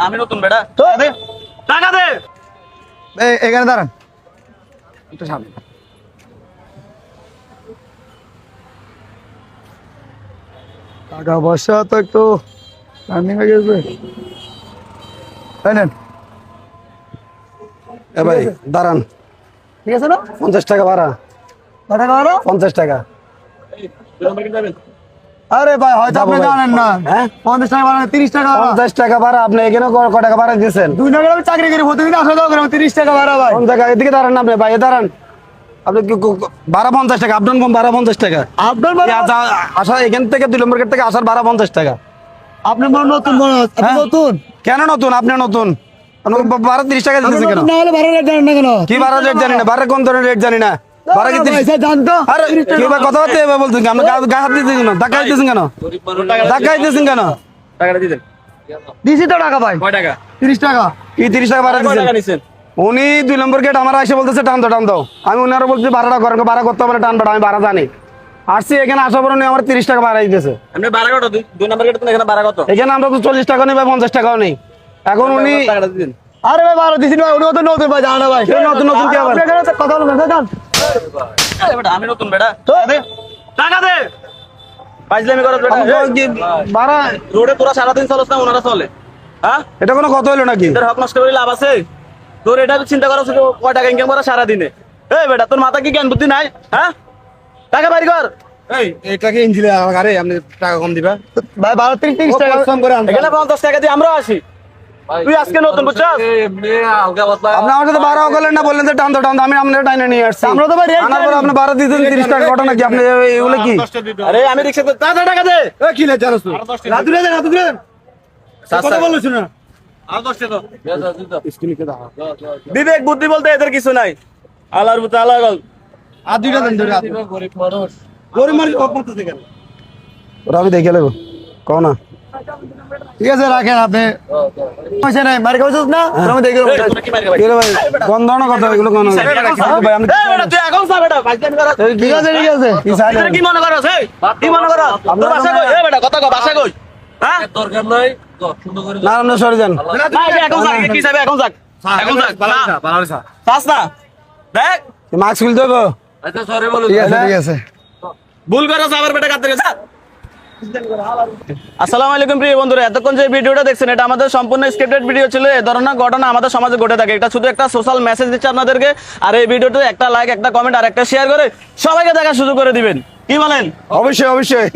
আমি নতুন বেটা টাকা দে এখানে দাঁড়ান একটু সামনে। টাকা পয়সা তো একটু রানিং হয়ে গেছে। নেন এ ভাই দাঁড়ান, ঠিক আছে না? 50 টাকা ভাড়া। টাকা ভাড়া 50 টাকা। আরে ভাই হয়তো আপনি যাবো ভাই। জানেন না। হ্যাঁ 50 টাকা ভাড়া 30 টাকা ভাড়া। 50 টাকা ভাড়া, আপনি এখানে ক টাকা ভাড়া দিয়েছেন? 2 টাকা আমি চাকরি করি প্রতিদিন 80 টাকা করে 30 টাকা ভাড়া ভাই। কোন জায়গা? এদিকে দাঁড়ান না আপনি ভাই, দাঁড়ান। আপনি ভাড়া 50 টাকা, আপডাউন ভাড়া 50 টাকা। আপনার ভাড়া আসা এখান থেকে 2 নম্বর গেট থেকে আসার ভাড়া 50 টাকা। আপনি মনে নতুন মনে হচ্ছে। আপনি হ্যাঁ? নতুন কেন নতুন? আপনি নতুন, আপনাকে ভাড়া 30 টাকা আপনি দিতেছেন কেন? নতুন না হলে ভাড়া রেট জানেন না কেন? কি ভাড়া রেট জানি না, ভাড়া কোন ধরনের রেট জানি না। ভাড়া কি 30? পয়সা জানতো। আরে কি ভাই কথাবার্তা এভাবে বলছেন কেন? আপনি গায়ে হাত দিতেছেন কেন? ধাক্কা দিতেছেন কেন? ধাক্কা দিতেছেন কেন? টাকাটা দিয়ে দেন। দিছি তো টাকা ভাই। কয় টাকা? 30 টাকা। কি 30 টাকা ভাড়া কয় দিতেছেন? টাকা নিছেন? উনি 2 নম্বর গেট আমার এসে বলতেছে টান দাও। আমি উনারা বলছি ভাড়াটা করেন, ভাড়া করতে হবে না, টান ভাড়া, আমি ভাড়া জানি। আসছি এখানে আসার পর উনি আমার 30 টাকা ভাড়া দিতেছে। আপনি ভাড়া কত? দুই নাম্বার গেটে এখানে ভাড়া কত? এখানে আমরা তো 40 টাকা নেই ভাই, 50 টাকাও নেই। এখন উনি টাকাটা দিয়ে দেন। আরে ভাই ভাড়া দিছি ভাই, উনি তো নতুন ভাই জানা না ভাই। নতুন কি আবার? আপনি এখানে কথা বলুন না জান। আমি নতুন বেটা টাকা দে পাইজলামি করছ বেটা। কি ভাড়া? রোডে তোরা সারাদিন চলছ না, ওনারা চলে? হ্যাঁ, এটা কোনো কথা হলো নাকি? তোর হক নষ্ট করে লাভ আছে? তোর এটা চিন্তা করছ কয় টাকা ইনকাম করা সারাদিনে? এই বেটা তোর মাথা কি জ্ঞান বুদ্ধি নাই? হ্যাঁ, টাকা বাইর কর। এই এটাকে ইঞ্জিলে আরে আপনি টাকা কম দিবা? ভাই ভাড়া 30 টাকা কম করে আনতে। এখানে 50 টাকা দিয়ে আমরা আসি, তুই আজকে নতুন বুঝছস? আপনি আমার সাথে ভাড়া করলেন না, বললেন যে টান দাও। আমি আপনার টাইনে নিয়ে আসছি। আমরা তো ভাই রেট আনার পর আপনি ভাড়া দিতেন 30 টাকা, ঘটনা কি? আপনি এগুলো কি? আরে আমি রিকশা তাড়াতাড়ি টাকা দে। কি লে জানোস তুই? রাতুলে দেন রাতুলে দেন। কথা বলছ না। বিবেক বুদ্ধি বলতে এদের কিছু নাই। আল্লাহর বুতে আল্লাহ গল। আর 2টা দেন ধরে। গরিব মানুষ অপমত থেকে ওরা আমি দেখে নেব কও না। ঠিক আছে রাখেন আপনি। পয়সা নাই মার খাওয়াছিস না? আমি দেখে এই, তোমরা কি মারি খাবে? কি রে ভাই গন্ধন কথা এগুলো কোন ভাই? আমি এই বেটা তুই এখন যা বেটা, পাইজলামি করছ। ঠিক আছে ঠিক আছে। কি চাই তুই কি মনে করছ? এই কি মনে করছ? তোর বাসা কই? এই বেটা কথা কও, বাসা কই? হ্যাঁ, না আপনি সরে যান। না এটা এখন যাক, কি যাবে এখন যাক, এখন যাক চাস না দেখ মাস্ক খুলতে হবে। ঠিক আছে ঠিক আছে। ভুল করে আবার বেটা কাটতে গেছে। আসসালামু আলাইকুম প্রিয় বন্ধুরা, এতক্ষণ যে ভিডিওটা দেখছেন এটা আমাদের সম্পূর্ণ স্ক্রিপ্টেড ভিডিও ছিল। এই ধরনের ঘটনা আমাদের সমাজে ঘটে থাকে, এটা শুধু একটা সোশ্যাল মেসেজ দিচ্ছে আপনাদেরকে। আর এই ভিডিওতে একটা লাইক, একটা কমেন্ট আর একটা শেয়ার করে সবাইকে দেখার সুযোগ করে দিবেন। কি বলেন? অবশ্যই অবশ্যই।